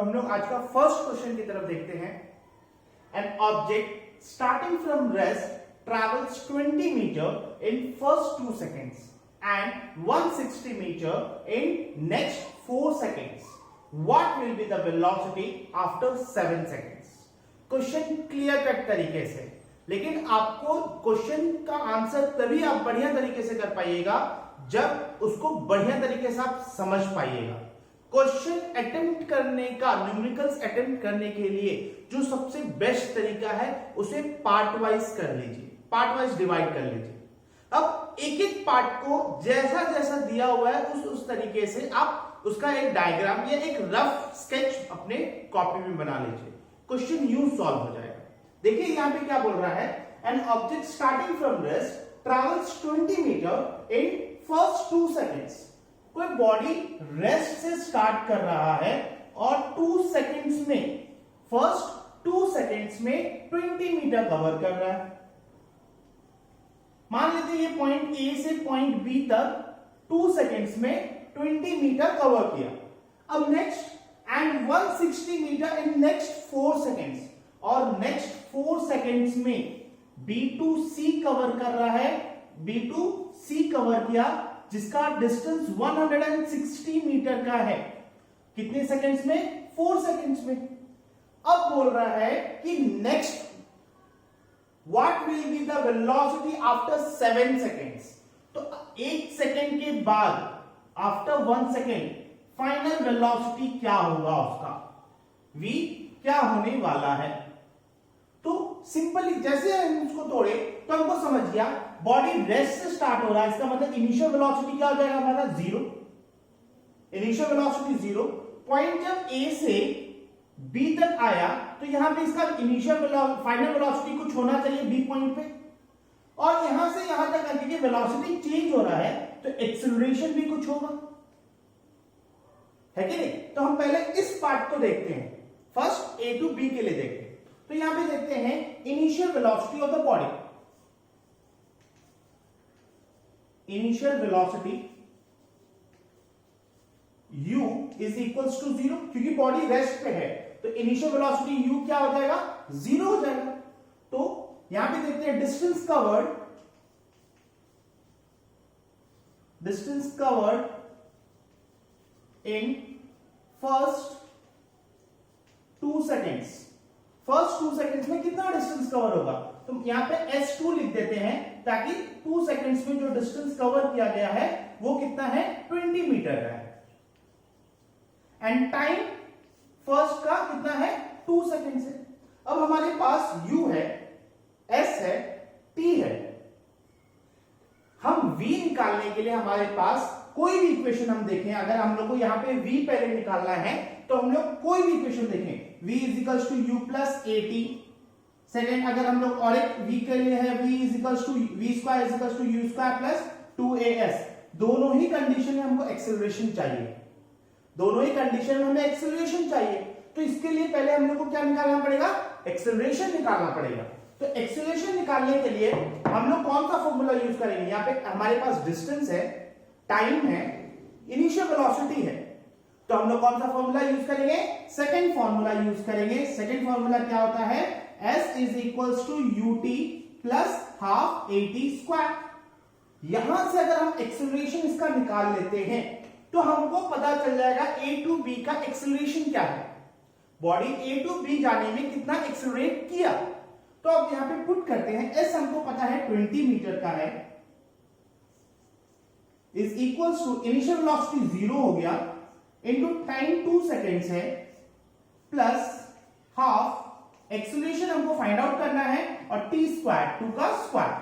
हम लोग आज का फर्स्ट क्वेश्चन की तरफ देखते हैं। N object starting from rest travels 20 meter in first 2 seconds and 160 meter in next 4 seconds. What will be the velocity after 7 seconds? Question clear cut तरीके से, लेकिन आपको क्वेश्चन का आंसर तभी आप बढ़िया तरीके से कर पाइएगा जब उसको बढ़िया तरीके से आप समझ पाइएगा। क्वेश्चन अटेम्प्ट करने का, न्यूमेरिकल्स अटेम्प्ट करने के लिए जो सबसे बेस्ट तरीका है उसे पार्ट वाइज कर लीजिए, पार्ट वाइज डिवाइड कर लीजिए। अब एक एक पार्ट को जैसा जैसा दिया हुआ है उस तरीके से आप उसका एक डायग्राम या एक रफ स्केच अपने कॉपी में बना लीजिए। क्वेश्चन यूं सॉल्व हो जाएगा। देखिए यहां पे क्या बोल रहा है, an object starting from rest travels 20 metre in first 2 seconds. कोई बॉडी रेस्ट से स्टार्ट कर रहा है और 2 सेकेंड्स में, फर्स्ट 2 सेकेंड्स में 20 मीटर कवर कर रहा है। मान लेते हैं ये पॉइंट ए से पॉइंट बी तक 2 सेकेंड्स में 20 मीटर कवर किया। अब next and 160 metre in next 4 seconds, और नेक्स्ट 4 सेकेंड्स में B2C कवर कर रहा है। B2C कवर किया जिसका डिस्टेंस 160 मीटर का है। कितने सेकेंड्स में? 4 सेकेंड्स में। अब बोल रहा है कि next what will be the velocity after 7 seconds. तो 1 सेकेंड के बाद, आफ्टर 1 सेकेंड, फाइनल वेलोसिटी क्या होगा उसका, v क्या होने वाला है। तो सिंपली जैसे हम उसको तोड़े तो हमको समझ गया बॉडी रेस्ट से स्टार्ट हो रहा है, इसका मतलब इनिशियल वेलोसिटी क्या हो जाएगा हमारा? 0। Initial velocity 0। पॉइंट जब ए से बी तक आया तो यहां पे इसका इनिशियल फाइनल वेलोसिटी कुछ होना चाहिए बी पॉइंट पे, और यहां से यहां तक आने की वेलोसिटी चेंज हो रहा है तो एक्सेलरेशन भी कुछ होगा, है कि नहीं? तो हम पहले इस पार्ट को देखते हैं, फर्स्ट ए टू बी के लिए देखते हैं। तो यहां पे देखते हैं initial velocity of the body. Initial velocity u is equals to 0, क्योंकि बॉडी रेस्ट पे है तो इनिशियल वेलोसिटी u क्या हो जाएगा? 0 हो जाएगा। तो यहां पे देखते हैं distance covered in first 2 seconds. First 2 seconds में कितना डिस्टेंस कवर होगा? तो यहां पे S2 लिख देते हैं ताकि 2 सेकेंड्स में जो डिस्टेंस कवर किया गया है वो कितना है? 20 मीटर का है। एंड टाइम फर्स्ट का कितना है? 2 सेकेंड्स है। अब हमारे पास u है, s है, t है। हम v निकालने के लिए हमारे पास कोई भी इक्वेशन हम देखें, अगर हम लोग को यहां पे v पहले निकालना है तो हम लोग कोई भी इक्वेशन देखें, v is equals to u plus a t. Second अगर हम लोग और एक v के लिए है, v is equals to v square is equals to u square plus 2as। दोनों ही कंडीशन में हमको एक्सेलरेशन चाहिए, दोनों ही कंडीशन में हमें एक्सेलरेशन चाहिए। तो इसके लिए पहले हम लोग को क्या निकालना पड़ेगा? एक्सेलरेशन निकालना पड़ेगा। तो एक्सेलरेशन निकालने के लिए हम लोग कौन सा फॉर्मूला यूज करेंगे? यहाँ पे हमारे पास डिस्टेंस है, टाइम है, इनिशियल वेलोसिटी है, तो हम लोग कौन सा फॉर्मूला यूज करेंगे? सेकंड फॉर्मूला यूज करेंगे। सेकंड फॉर्मूला क्या होता है? s is equals to ut plus half at square. यहां से अगर हम एक्सेलरेशन इसका निकाल लेते हैं तो हमको पता चल जाएगा a टू b का एक्सेलरेशन क्या है, बॉडी a टू b जाने में कितना एक्सेलरेट किया। तो अब यहां पे पुट करते हैं, s हमको पता है 20 मीटर का है, is equals to initial velocity 0 हो गया इनटू टाइम 2 सेकेंड्स है प्लस हाफ एक्सेलरेशन हमको फाइंड आउट करना है और t स्क्वायर 2 का स्क्वायर।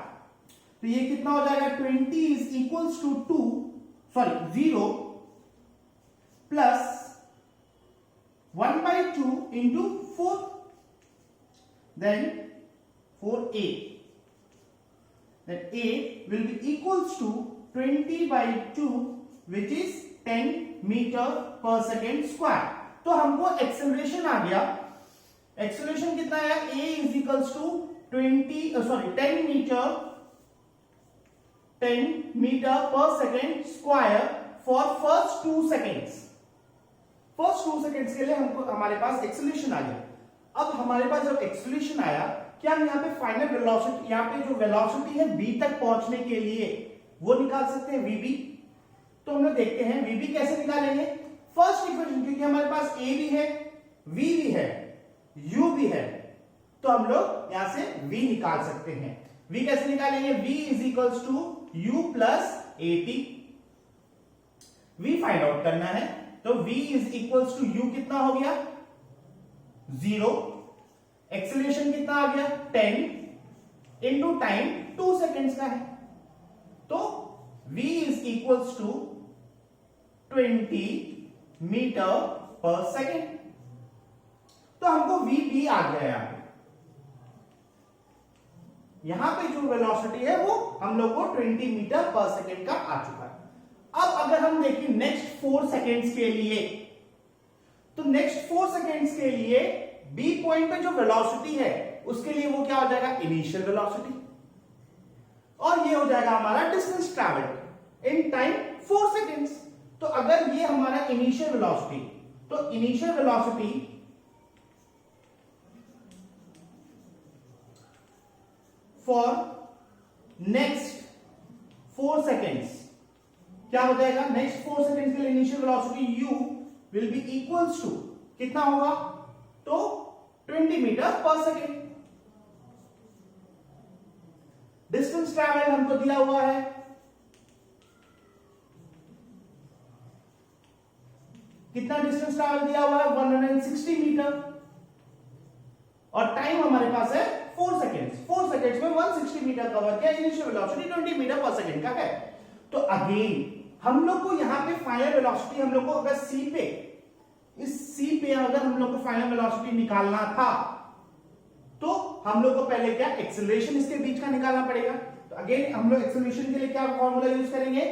तो ये कितना हो जाएगा? 20 is equals to 0 plus 1/2 into 4, देन 4a, then a will be equals to 20/2 which is 10 metre per second square. तो हमको एक्सेलरेशन आ गया, एक्सेलरेशन कितना है? a is equals to 10 metre per second square for first 2 seconds. First 2 seconds के लिए हमको हमारे पास एक्सेलरेशन आ गया। अब हमारे पास जब एक्सेलरेशन आया, क्या हम यहाँ पे फाइनल वेलोसिटी, यहाँ पे जो वेलोसिटी है v तक पहुंचने के लिए वो निकाल सकते हैं vb। तो हम लोग देखते हैं vb कैसे निकालेंगे। फर्स्ट इक्वेशन, क्योंकि हमारे पास a भी है, v भी है, u भी है, तो हम लोग यहां से v निकाल सकते हैं। v कैसे निकालेंगे, v is equals to u plus at। v find out करना है, तो v is equals to u कितना हो गया 0, एक्सेलरेशन कितना आ गया 10 इंटू टाइम 2 सेकेंड्स का है, तो v is equals to 20 metre per second. तो हमको vb आ गया यहां पे जो वेलोसिटी है वो हम लोग को 20 मीटर पर सेकेंड का आ चुका है। अब अगर हम देखें नेक्स्ट 4 सेकेंड्स के लिए, तो नेक्स्ट 4 सेकेंड्स के लिए बी पॉइंट पे जो वेलोसिटी है उसके लिए वो क्या हो जाएगा, इनिशियल वेलोसिटी, और ये हो जाएगा हमारा distance travelled in time 4 seconds. तो अगर ये हमारा इनिशियल वेलोसिटी, तो initial velocity for next 4 seconds क्या हो जाएगा, नेक्स्ट 4 सेकेंड्स के लिए initial velocity u will be equals to कितना होगा, तो 20 metre per second. Distance travel हमको दिया हुआ है, कितना डिस्टेंस ट्रैवल दिया हुआ है 160 मीटर, और टाइम हमारे पास है 4 सेकेंड्स। 4 सेकेंड्स में 160 मीटर कवर किया, initial velocity 20 metre per second का है। तो अगेन हम लोग को यहां पे फाइनल वेलोसिटी, हम लोग को अगर सी पे, इस सी पे अगर हम लोग को फाइनल वेलोसिटी निकालना था, तो हम लोग को पहले क्या एक्सेलरेशन इसके बीच का निकालना पड़ेगा। तो अगेन हम लोग एक्सेलरेशन के लिए क्या फॉर्मूला यूज करेंगे,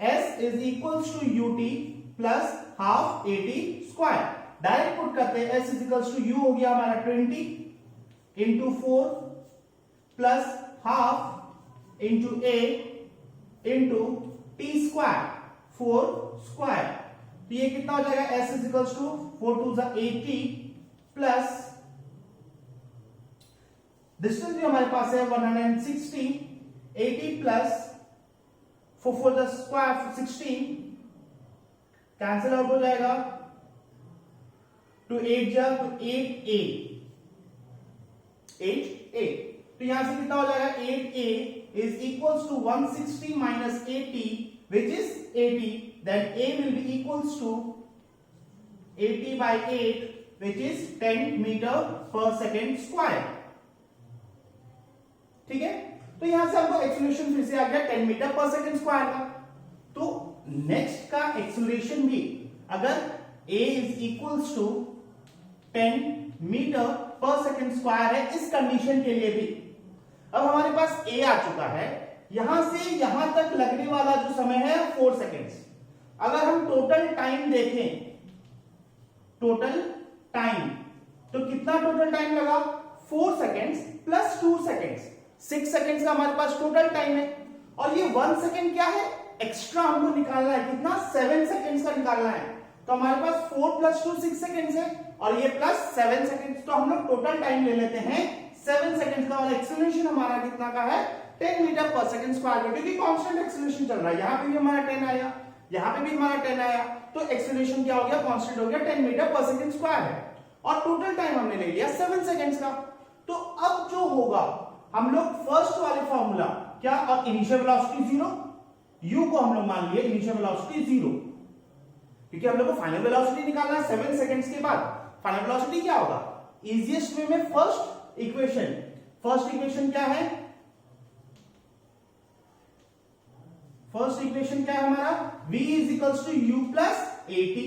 s is equals to ut plus half at square. Direct put करते हैं, s is equals to u हो गया हमारा 20 into 4 plus half into a into t square 4 square. तो ये कितना हो जाएगा, s is equals to 4 to 80 plus distance भी हमारे पास है 160, 80 plus 4 4 the square 16, cancel out हो जाएगा, टू 8 जा तो 8a, 8a। तो यहां से कितना हो जाएगा, 8a is equals to 160 minus 80 which is 80, then a will be equals to 80 by 8 which is 10 meter per second square। ठीक है, तो यहां से हमको एक्सेलरेशन फिर से आ गया 10 मीटर पर सेकेंड स्क्वायर का। तो नेक्स्ट का एक्सेलरेशन भी अगर a is equals to 10 metre per second square है, इस कंडीशन के लिए भी अब हमारे पास a आ चुका है, यहां से यहां तक लगने वाला जो समय है 4 सेकेंड्स। अगर हम टोटल टाइम देखें, टोटल टाइम, तो कितना टोटल टाइम लगा, 4 सेकेंड्स प्लस 2 सेकेंड्स, 6 सेकेंड्स का हमारे पास टोटल टाइम है। और ये 1 सेकेंड क्या है, एक्स्ट्रा हमको निकालना है, कितना 7 सेकेंड्स का निकालना है। तो हमारे पास 4 प्लस 2 6 सेकेंड्स है, और ये प्लस 7 सेकेंड्स, तो हम लोग टोटल टाइम ले लेते हैं 7 सेकेंड्स का, और एक्सेलरेशन हमारा कितना का है 10 मीटर पर सेकेंड स्क्वायर, क्योंकि कांस्टेंट एक्सेलरेशन चल रहा है। यहां पे भी हमारा 10 आया, यहां पे भी हमारा 10 आया, तो एक्सेलरेशन क्या हो गया, कांस्टेंट हो गया 10 मीटर पर सेकेंड स्क्वायर है, और टोटल टाइम हमने ले लिया 7 सेकेंड्स का। तो अब जो होगा, हम लोग फर्स्ट वाले फॉर्मूला क्या, अब इनिशियल वेलोसिटी 0, u को हम लोग मान लिए इनिशियल वेलोसिटी 0, क्योंकि हम लोग को फाइनल वेलोसिटी निकालना है 7 सेकेंड्स के बाद। फाइनल वेलोसिटी क्या होगा, इजीएस्ट वे में फर्स्ट इक्वेशन क्या है, फर्स्ट इक्वेशन क्या है हमारा, v is equals to u plus 80।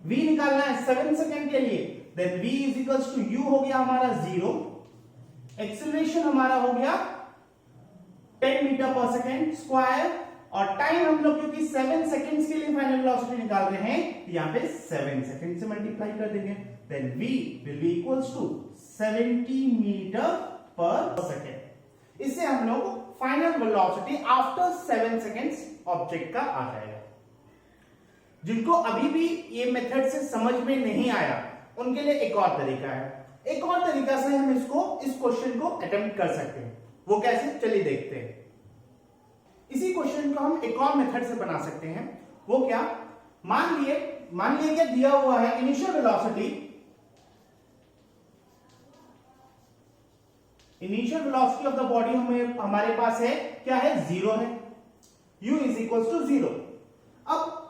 v निकालना है 7 सेकेंड के लिए, then v is equals to u हो गया हमारा 0, एक्सेलरेशन हमारा हो गया 10 मीटर पर सेकेंड स्क्वायर, और टाइम हम लोग क्योंकि 7 सेकेंड्स के लिए फाइनल वेलोसिटी निकाल रहे हैं, यहां पे 7 सेकेंड से मल्टीप्लाई कर देंगे, then v will be equals to 70 metre per second. इससे हम लोग final velocity after 7 seconds object का आ जाएगा। जिनको अभी भी ये मेथड से समझ में नहीं आया उनके लिए एक और तरीका है। एक और तरीका से हम इस क्वेश्चन को अटेम्प्ट कर सकते हैं। वो कैसे, चलिए देखते हैं। इसी क्वेश्चन को हम एक और मेथड से बना सकते हैं। वो क्या, मान लिए क्या दिया हुआ है initial velocity of the body हमारे पास है, क्या है, 0 है, u इज इक्वल टू 0। अब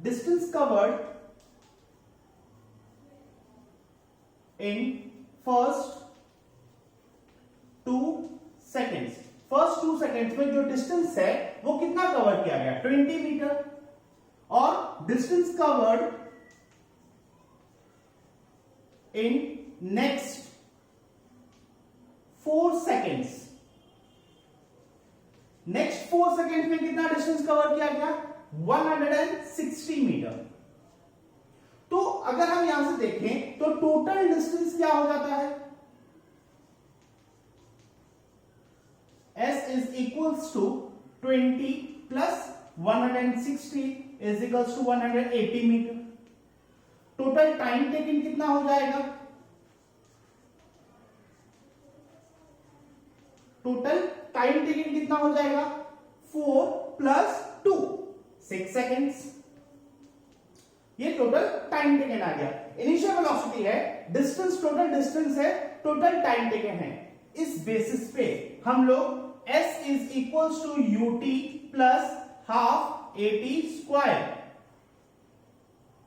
distance covered in first 2 seconds, first 2 seconds में जो डिस्टेंस है वो कितना कवर किया गया, 20 मीटर। और डिस्टेंस कवर्ड इन नेक्स्ट 4 सेकेंड्स, नेक्स्ट 4 सेकेंड्स में कितना डिस्टेंस कवर किया गया, 160 मीटर। तो अगर हम यहां से देखें तो टोटल डिस्टेंस क्या हो जाता है, S is equals to 20 plus 160 is equals to 180 मीटर। टोटल टाइम टेकन कितना हो जाएगा, टोटल टाइम टेकन कितना हो जाएगा, 4 प्लस 2 6 सेकेंड्स। ये टोटल टाइम टेकन आ गया। इनिशियल वेलोसिटी है, डिस्टेंस टोटल डिस्टेंस है, टोटल टाइम टेकन है। इस बेसिस पे हम लोग S is equals to ut plus half AT square,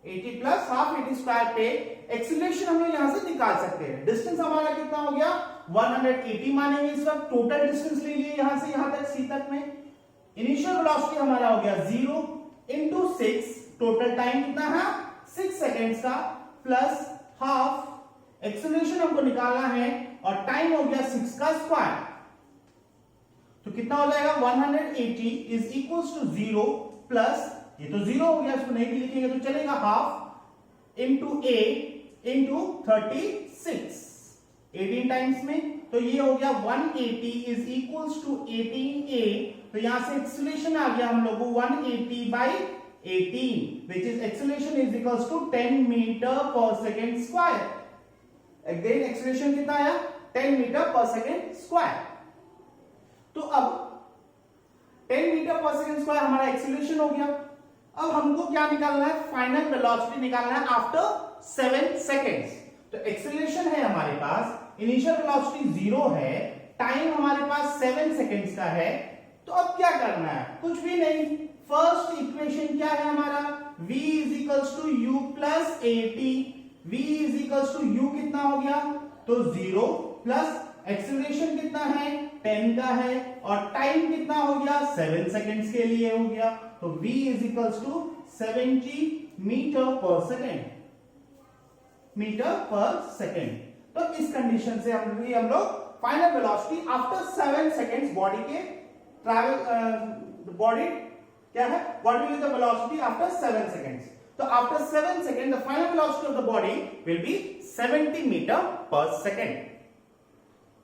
AT plus half AT square पे एक्सीलरेशन हम लोग यहां से निकाल सकते हैं। डिस्टेंस हमारा कितना हो गया, 180 मानेंगे इस वक्त, टोटल डिस्टेंस ले लिए यहां से यहां तक C तक में। इनिशियल वेलोसिटी हमारा हो गया 0 इंटू 6, टोटल टाइम कितना है 6 सेकेंड्स का, प्लस हाफ एक्सीलरेशन हमको निकालना है और टाइम हो गया 6 का स्क्वायर। तो कितना हो जाएगा, 180 इज इक्वल्स टू 0 प्लस, ये तो 0 हो गया, इसको नहीं भी लिखेंगे तो चलेगा, half into a into 36 18 times में, तो ये हो गया 180 इज इक्वल्स टू 18a। तो यहां से एक्सीलरेशन आ गया हम लोग को 180 by 18 which is acceleration is equals to 10 meter per second square। Again acceleration कितना आया, 10 मीटर पर सेकेंड स्क्वायर। तो अब 10 मीटर पर सेकेंड स्क्वायर हमारा एक्सीलरेशन हो गया। अब हमको क्या निकालना है, फाइनल वेलोसिटी निकालना है आफ्टर 7 सेकेंड्स। तो एक्सीलरेशन है हमारे पास, इनिशियल वेलोसिटी 0 है, टाइम हमारे पास 7 सेकेंड्स का है। तो अब क्या करना है, कुछ भी नहीं, फर्स्ट इक्वेशन क्या है हमारा, v is equals to u plus AT। v is equals to u कितना हो गया, तो 0 प्लस एक्सीलरेशन कितना है 10 का है, और टाइम कितना हो गया 7 सेकेंड्स के लिए हो गया। तो v is equals to 70 metre per second. तो इस कंडीशन से हम लोग final velocity after 7 seconds body के ट्रैवल, बॉडी क्या है, what will be the velocity after 7 seconds? तो after 7 seconds the final velocity of the body will be 70 meter per second।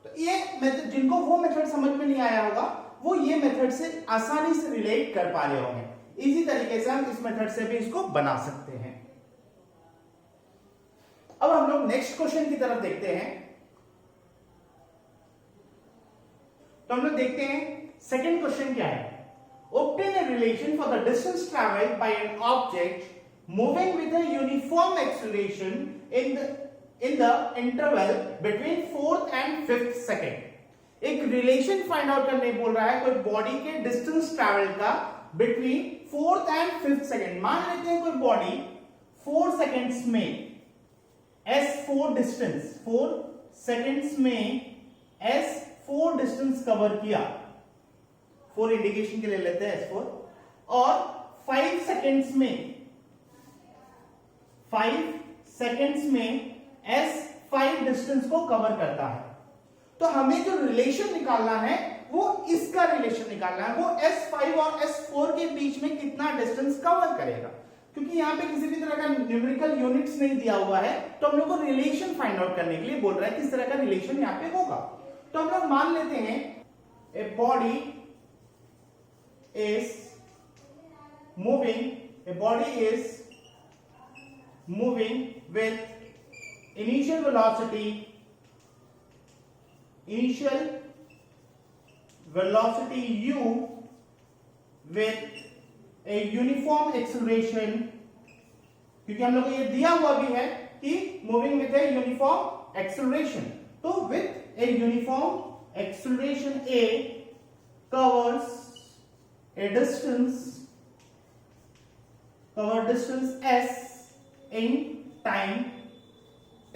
तो ये मेथड, जिनको वो मेथड समझ में नहीं आया होगा वो ये मेथड से आसानी से रिलेट कर पा रहे होंगे। इसी तरीके से हम इस मेथड से भी इसको बना सकते हैं। अब हम लोग नेक्स्ट क्वेश्चन की तरफ देखते हैं। तो हम लोग देखते हैं सेकंड क्वेश्चन क्या है। Obtain a relation for the distance traveled by an object moving with a uniform acceleration in the interval between 4th and 5th second। एक रिलेशन फाइंड आउट करने बोल रहा है कोई बॉडी के डिस्टेंस ट्रैवल का between 4th and 5th second. मान लेते हैं कोई बॉडी 4 सेकेंड्स में S4 डिस्टेंस, 4 सेकेंड्स में S4 डिस्टेंस कवर किया, 4 इंडिकेशन के लिए लेते हैं S4, और 5 सेकेंड्स में S5 डिस्टेंस को कवर करता है। तो हमें जो रिलेशन निकालना है वो इसका रिलेशन निकालना है, वो S5 और S4 के बीच में कितना डिस्टेंस कवर करेगा। क्योंकि यहां पे किसी भी तरह का न्यूमेरिकल यूनिट्स नहीं दिया हुआ है, तो हम लोग को रिलेशन फाइंड आउट करने के लिए बोल रहा है किस तरह का रिलेशन यहां पे होगा। तो हम लोग मान लेते हैं a body is moving, a body is moving with initial velocity u with a uniform acceleration, क्योंकि हम लोग को ये दिया हुआ भी है कि moving with a uniform acceleration, तो with a uniform acceleration a covers a distance s in time t।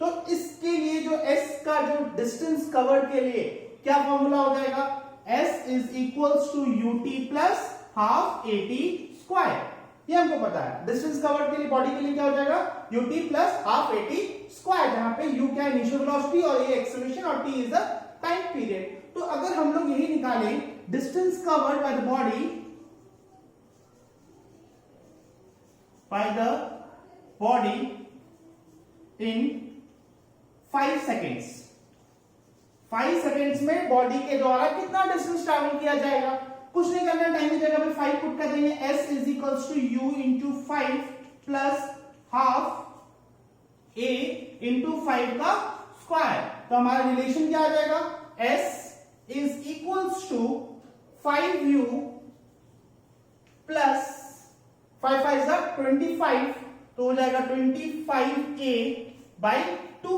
तो इसके लिए जो s का जो डिस्टेंस कवर्ड के लिए क्या फॉर्मूला हो जाएगा, s is equals to ut plus half at square. ये हमको पता है डिस्टेंस कवर्ड के लिए बॉडी के लिए क्या हो जाएगा, ut plus half at square, जहां पे u क्या है इनिशियल वेलोसिटी और a एक्सेलरेशन और t is the time period. तो अगर हम लोग यही निकालें distance covered by the body in 5 seconds, 5 seconds में बॉडी के द्वारा कितना डिस्टेंस ट्रैवल किया जाएगा, कुछ नहीं करना, टाइम की जगह पे 5 पुट कर देंगे, s is equals to u into 5 plus half a into 5 का स्क्वायर। तो हमारा रिलेशन क्या आ जाएगा, s is equals to 5u plus 5 5 is 25, तो हो जाएगा 25a बाई 2।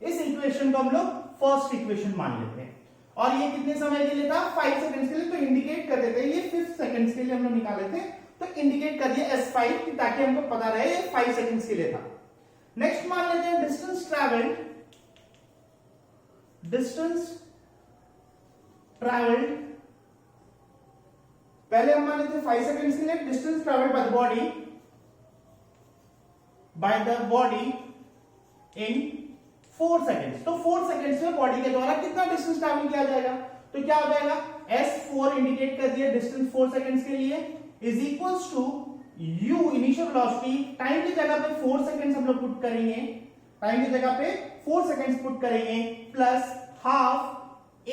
इस इक्वेशन को हम लोग फर्स्ट इक्वेशन मान लेते हैं, और ये कितने समय के लिए था, 5 सेकंड्स के लिए, तो इंडिकेट कर देते हैं ये 5 सेकंड्स के लिए हम लोग निकाले थे, तो इंडिकेट कर दिया S5 ताकि हमको पता रहे ये 5 सेकंड्स के लिए था। नेक्स्ट मान लेते हैं डिस्टेंस ट्रैवल्ड, पहले हम मान लेते हैं 5 सेकंड्स के लिए distance travelled by the body in 4 seconds. तो 4 सेकंड्स में बॉडी के द्वारा कितना डिस्टेंस ट्रैवल किया जाएगा, तो क्या हो जाएगा, S4 इंडिकेट कर दिया डिस्टेंस 4 सेकंड्स के लिए is equals to u initial velocity, time की जगह पे 4 सेकंड्स हम लोग पुट करेंगे, टाइम की जगह पे 4 सेकंड्स पुट करेंगे, plus half a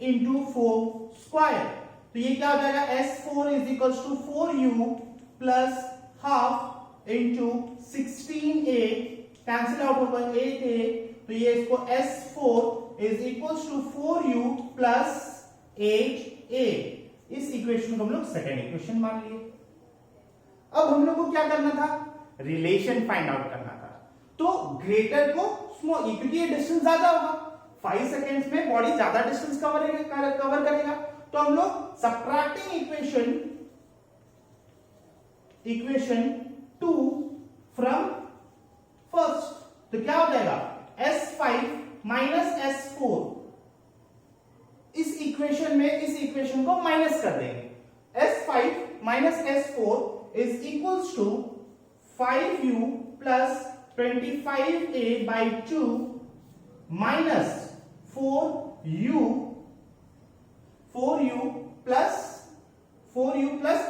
into 4 square. तो ये क्या हो जाएगा, S4 is equals to 4u plus half into 16a, cancel out होगा 8a, तो ये इसको S4 is equals to 4u plus 8a। इस इक्वेशन को हम लोग सेकेंड इक्वेशन मान लिए। अब हम लोग को क्या करना था, रिलेशन फाइंड आउट करना था। तो ग्रेटर को स्मॉल, क्योंकि ये डिस्टेंस ज्यादा होगा, 5 सेकेंड्स में बॉडी ज्यादा डिस्टेंस कवर करेगा, तो हम लोग सब्ट्रैक्टिंग इक्वेशन 2 फ्रॉम फर्स्ट, तो क्या हो जाएगा, S5 माइनस S4, इस इक्वेशन को माइनस कर देंगे, S5 minus S4 is equals to 5u plus 25a by 2 minus 4u plus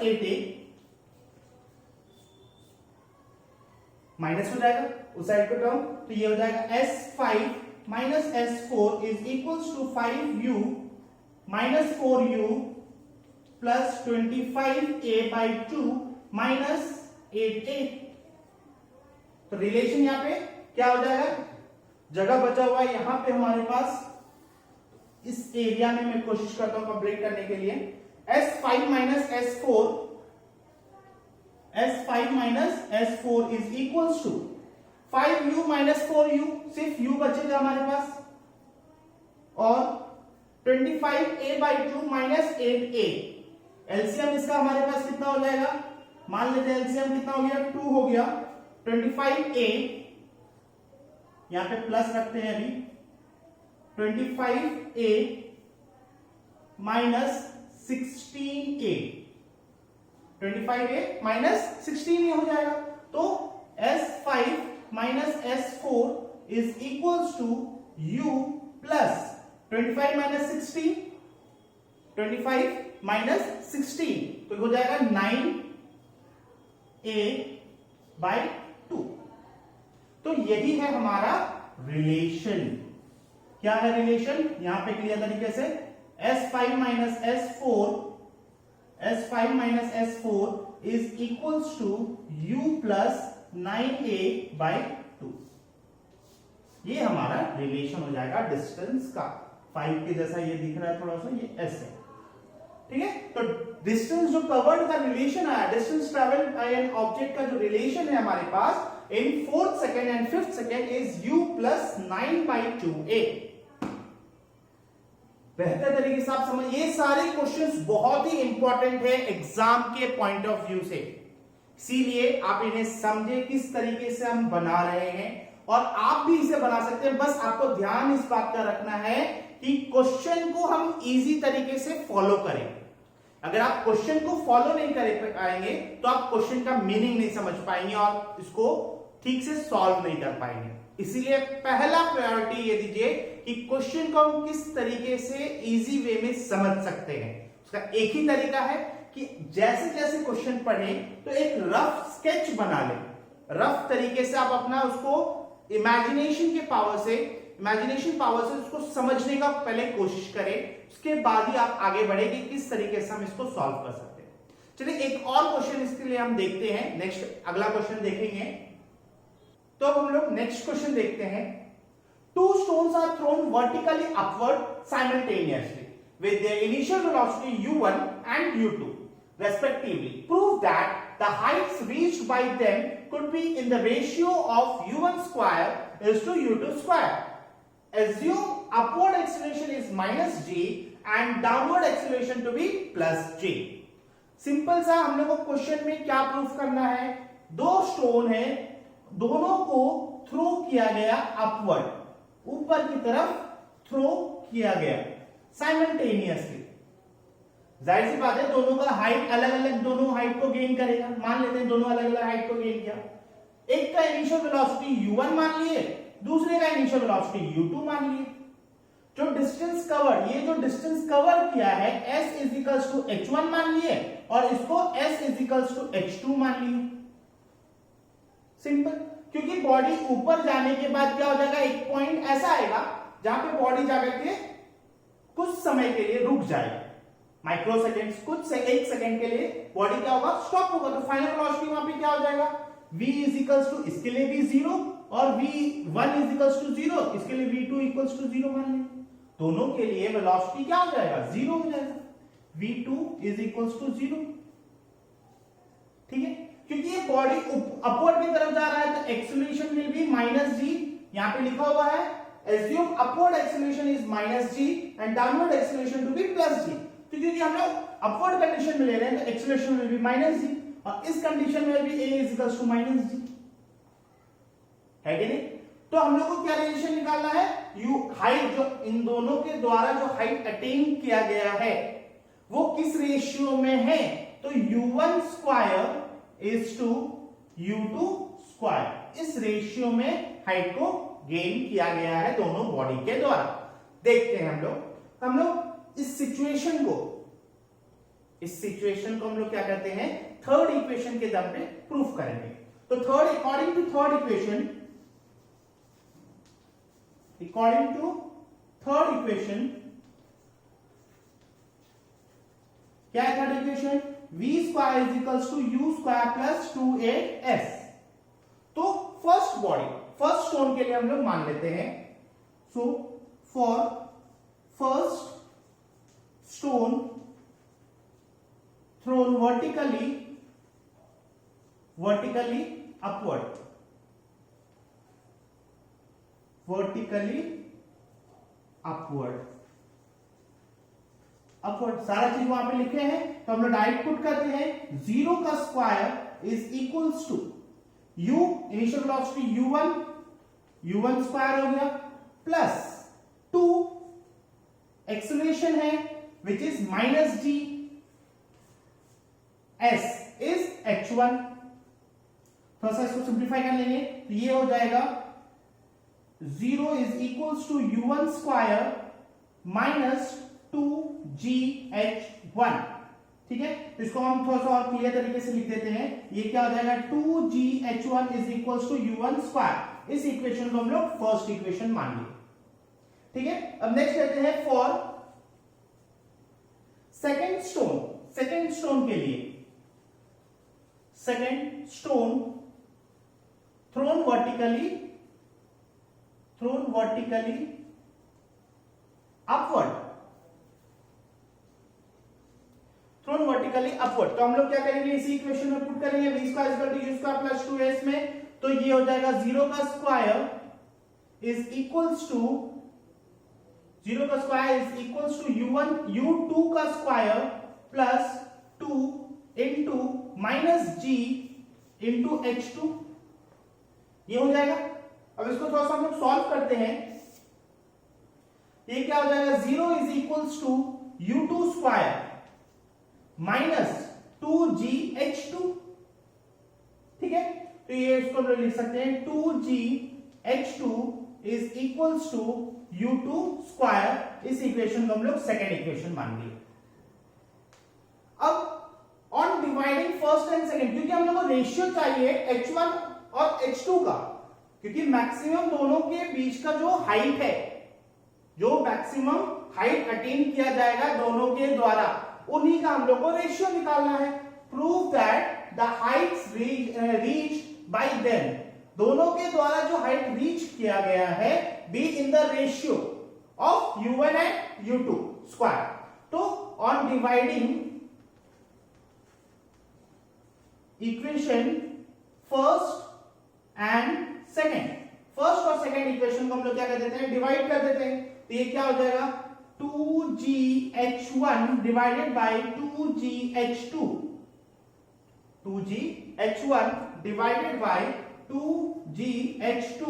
8a, minus हो जाएगा उस साइड का टर्म, तो ये हो जाएगा S5 minus S4 is equals to 5u minus 4u plus 25a by 2 minus 8a। तो relation यहां पे क्या हो जाएगा, जगह बचा हुआ है यहां पे हमारे पास, इस एरिया में मैं कोशिश करता हूं कंप्लीट करने के लिए, S5 minus S4 is equals to 5u minus 4u, सिर्फ u बचेगा हमारे पास, और 25a by 2 minus 8a। LCM इसका हमारे पास कितना हो जाएगा, मान लेते हैं एलसीएम कितना हो गया, 2 हो गया, 25a, यहां पे प्लस रखते हैं अभी, 25a minus 16a, 25a minus 16 हो जाएगा, तो S5 minus S4 is equals to u plus 25 minus 16, 25 minus 16, तो हो जाएगा 9a बाई 2। तो यही है हमारा रिलेशन। क्या है रिलेशन, यहां पे क्लियर तरीके से, S5 minus S4 is equals to u plus 9a/2। ये हमारा रिलेशन हो जाएगा डिस्टेंस का। 5 के जैसा ये दिख रहा है थोड़ा सा, ये s है, ठीक है। तो डिस्टेंस जो कवर्ड का रिलेशन आया, distance travelled by an object का जो रिलेशन है हमारे पास इन 4th second and 5th second is u + 9/2a। बेहतर तरीके से आप समझ, ये सारे क्वेश्चंस बहुत ही इंपॉर्टेंट है एग्जाम के पॉइंट ऑफ व्यू से, इसीलिए आप इन्हें समझे किस तरीके से हम बना रहे हैं, और आप भी इसे बना सकते हैं। बस आपको ध्यान इस बात का रखना है कि क्वेश्चन को हम इजी तरीके से फॉलो करें। अगर आप क्वेश्चन को फॉलो नहीं कर पाएंगे तो आप क्वेश्चन का मीनिंग नहीं समझ पाएंगे और इसको ठीक से सॉल्व नहीं कर पाएंगे। इसीलिए पहला प्रायोरिटी ये दीजिए कि क्वेश्चन को हम किस तरीके से इजी वे में समझ सकते हैं। उसका एक ही तरीका है कि जैसे जैसे क्वेश्चन पढ़ें तो एक रफ स्केच बना लें, रफ तरीके से आप अपना उसको इमेजिनेशन पावर से उसको समझने का पहले कोशिश करें, उसके बाद ही आप आगे बढ़े कि किस तरीके से हम इसको सॉल्व कर सकते हैं। चलिए एक और क्वेश्चन इसके लिए हम देखते हैं, नेक्स्ट अगला क्वेश्चन देखेंगे। तो अब हम लोग नेक्स्ट क्वेश्चन देखते हैं। 2 stones are thrown vertically upward simultaneously with their initial velocity u1 and u2 respectively. Prove that the heights reached by them could be in the ratio of u1 square is to u2 square. Assume upward acceleration is minus g and downward acceleration to be plus g. Simple सा हम लोग को question में क्या proof करना है, 2 stone है, दोनों को थ्रो किया गया अपवर्ड, ऊपर की तरफ थ्रो किया गया साइमल्टेनियसली। जाहिर सी बात है दोनों का हाइट अलग अलग, दोनों हाइट को गेन करेगा। मान लेते हैं दोनों अलग अलग हाइट को गेन किया, एक का इनिशियल वेलोसिटी u1 मान लिए, दूसरे का इनिशियल वेलोसिटी u2 मान लिए। जो डिस्टेंस कवर्ड, ये जो डिस्टेंस कवर किया है s = h1 मान लिए और इसको s = h2 मान लिए। सिंपल, क्योंकि बॉडी ऊपर जाने के बाद क्या हो जाएगा, एक पॉइंट ऐसा आएगा जहां पे बॉडी जाकर के कुछ समय के लिए रुक जाएगा, माइक्रो सेकेंड्स, कुछ से 1 सेकंड के लिए बॉडी क्या होगा, स्टॉप होगा। तो फाइनल वेलोसिटी वहां पे क्या हो जाएगा, v = इसके लिए भी 0 और v1 = 0, इसके लिए v2 = 0 मान लें। दोनों के लिए वेलोसिटी क्या हो जाएगा, 0 हो जाएगा, v2 = 0। ठीक है, क्योंकि ये बॉडी अपवर्ड की तरफ जा रहा है तो एक्सेलरेशन विल बी -g। यहां पे लिखा हुआ है assume upward acceleration is -g and downward acceleration to be +g। तो क्योंकि हम लोग अपवर्ड कंडीशन में ले रहे हैं तो एक्सेलरेशन विल बी -g और इस कंडीशन में भी a = -g है कि नहीं। तो हम लोग को क्या रिलेशन निकालना है, u हाइट जो इन दोनों के द्वारा जो हाइट अटेन किया गया है वो किस रेशियो में है, तो u1 square is to u2 square, इस रेशियो में हाइट को गेन किया गया है दोनों बॉडी के द्वारा। देखते हैं हम लोग इस सिचुएशन को हम लोग क्या करते हैं, थर्ड इक्वेशन के दम पे प्रूफ करेंगे। तो अकॉर्डिंग टू थर्ड इक्वेशन क्या है third equation, v square = u square + 2as। तो फर्स्ट स्टोन के लिए हम लोग मान लेते हैं, so for first stone thrown vertically upward सारा चीज वहां पे लिखे हैं, तो हम लोग डायरेक्ट पुट करते हैं। 0 का square is equals to u initial velocity u1 square हो गया प्लस 2 एक्सेलरेशन है which is -g, s is h1। थोड़ा सा इसको सिंप्लीफाई कर लेंगे तो ये हो जाएगा 0 is equals to u1 square minus 2gh1। ठीक है, तो इसको हम थोड़ा सा और क्लियर तरीके से लिख देते हैं। ये क्या हो जाएगा, 2gh1 is equals to u1 square. इस इक्वेशन को हम लोग फर्स्ट इक्वेशन मान लिए। ठीक है, अब नेक्स्ट लेते हैं फॉर सेकेंड स्टोन के लिए। Second stone thrown vertically upward, thrown vertically upward. तो हम लोग क्या करेंगे, इसी इक्वेशन में पुट करेंगे v square equal to u square plus 2s में, तो ये हो जाएगा 0 का square is equals to u1 u2 का square plus 2 into minus g into h2, ये हो जाएगा। अब इसको थोड़ा सा हम लोग सॉल्व करते हैं। ये क्या हो जाएगा, 0 is equals to u2 square minus 2gh2, ठीक है। तो ये इसको हम लोग लिख सकते हैं 2gh2 is equals to u2 square. इस इक्वेशन को हम लोग सेकेंड इक्वेशन मान लिए। अब on dividing first and second, क्योंकि हम लोग को रेशियो चाहिए h1 और h2 का, क्योंकि मैक्सिमम दोनों के बीच का जो हाइट है, जो मैक्सिमम हाइट अटेन किया जाएगा दोनों के द्वारा, उन्हीं का हम लोग को रेशियो निकालना है। Prove that the heights reached by them, दोनों के द्वारा जो हाइट रीच किया गया है, be in the ratio of u1 and u2 square. तो on dividing equation first and second, first और सेकेंड इक्वेशन को हम लोग क्या कर देते हैं, डिवाइड कर देते हैं। तो ये क्या हो जाएगा, 2gh1 divided by 2gh2, 2gh1 divided by 2gh2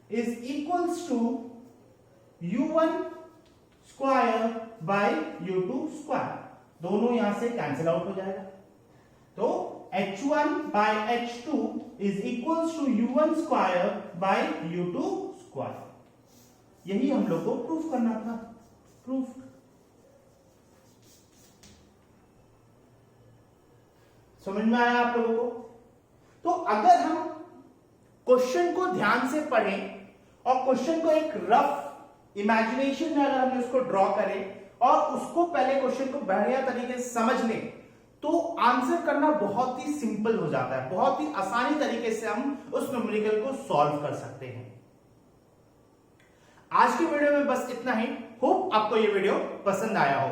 is equals to u1 square by u2 square. दोनों यहां से कैंसिल आउट हो जाएगा। तो h1 by h2 is equals to u1 square by u2 square. यही हम लोग को प्रूफ करना था। प्रूफ समझ में आया आप लोगों को? तो अगर हम क्वेश्चन को ध्यान से पढ़ें और क्वेश्चन को एक रफ इमेजिनेशन में अगर हम उसको ड्रॉ करें और उसको पहले क्वेश्चन को बढ़िया तरीके से समझ लें, तो आंसर करना बहुत ही सिंपल हो जाता है। बहुत ही आसानी तरीके से हम उस न्यूमेरिकल को सॉल्व कर सकते हैं। आज की वीडियो में बस इतना ही। होप आपको ये वीडियो पसंद आया हो।